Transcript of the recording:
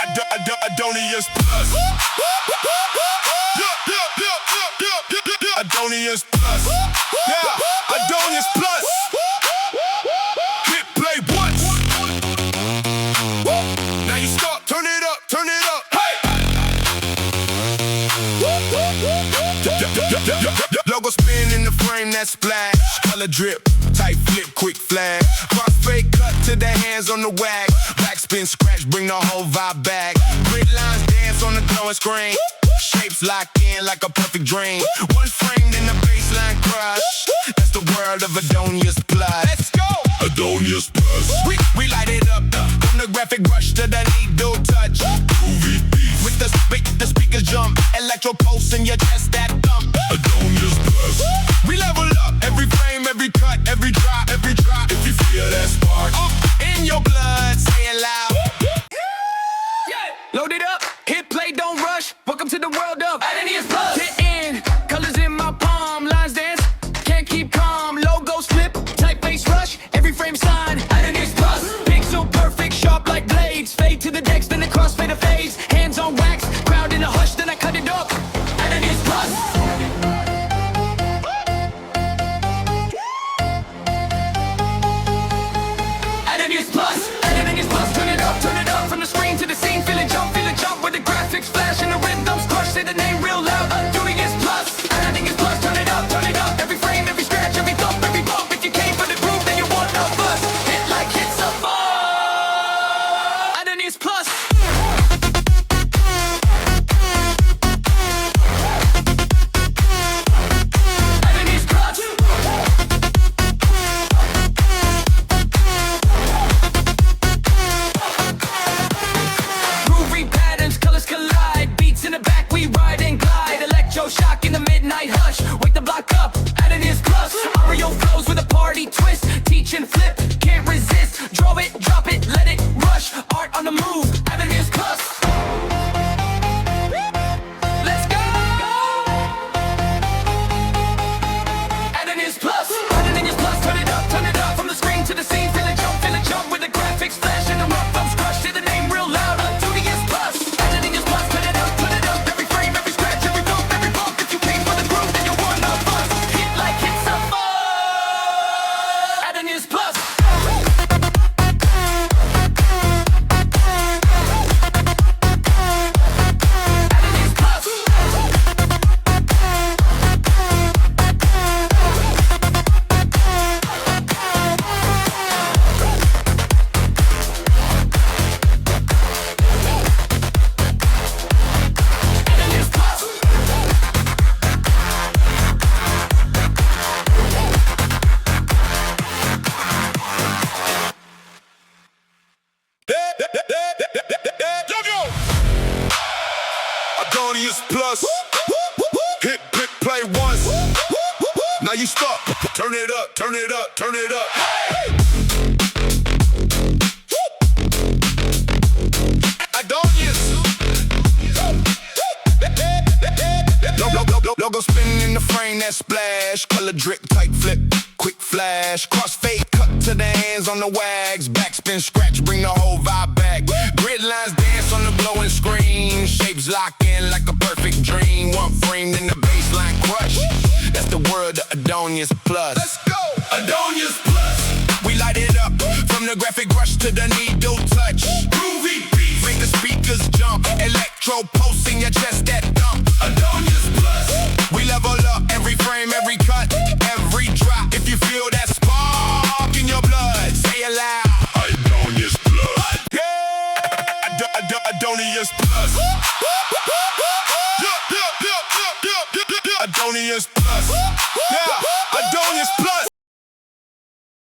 Adonyas plus. Adonyas plus. Yeah, Adonyas plus. Hit play once. Now you start, turn it up, turn it up. Hey. Logo spin in the frame, that splash. Color drip, tight flip, quick flash. Crossfade cut to the hands on the wag. Backspin scratch, bring the whole vibe back. Grid lines dance on the glowing screen. Shapes lock in like a perfect dream. One frame in the baseline crush. That's the world of Adonyas plus. Let's go! Adonyas plus. We light it up. From the graphic rush to the needle touch. With the speakers jump. Electro pulse in your chest, that thump. Adonyas plus. We level up. Every frame, every cut, every drop, every drop. If you feel that spark in your blood, say it loud. Load it up, hit play, don't rush. Welcome to the world of Adonyas plus. Hit in, colors in my palm, lines dance, can't keep calm. Logos flip, typeface rush, every frame sign. Adonyas plus. Pixel perfect, sharp like blades. Fade to the decks, then the crossfade of phase. Hands on wax, crowd in a hush, then I cut it up. Adonyas plus. Adonyas plus. Adonyas plus. Turn it up from the screen to the scene. Feel it jump with the graphics flash and the rhythms crush. Say the name real loud. Adonyas plus. Adonyas plus. Turn it up. Every frame, every scratch, every thump, every bump. If you came for the groove, then you want a buzz. Hit like hits a buzz. Adonyas plus. Adonyas plus. Groovy patterns, colors collide. Beats in the back, we ride and glide. Electro shock in the midnight hush. Wake the block up, Adonyas plus. Ario flows with a party twist. Teach and flip, can't resist. Draw it, drop it, let it rush. Art on the move, Adonyas plus. Let's go! Adonyas plus. Adonyas plus, turn it up. From the screen to the scene, feel it jump with the graphics flash and the rough thumbs crush. Say the name real loud, Adonyas plus. Adonyas plus, turn it up. Every frame, every scratch, every thump, every bump. If you came for the groove, then you want a buzz. Hit like hits a buzz. Adonyas plus. Adonyas plus. Adonyas plus. Adonyas plus. Hit play once. Now you stop. Turn it up, turn it up, turn it up. Adonyas. Logo spinning in the frame, that splash. Color drip, tight flip, quick flash. Crossfade cut to the hands on the wags. Backspin scratch, bring the whole vibe back. Grid lines dance on the glowing screen. Shapes lock in like a perfect dream. One frame in the baseline crush. That's the world of Adonyas plus. Let's go! Adonyas plus. We light it up from the graphic rush to the needle touch. Groovy beats make the speakers jump. Electro pulse in your chest, that thump. Adonyas plus. We level up every frame, every cut, every drop. If you feel that spark in your blood, say it loud. Adonyas plus. Yeah. Adonyas plus. Adonyas plus. Yeah.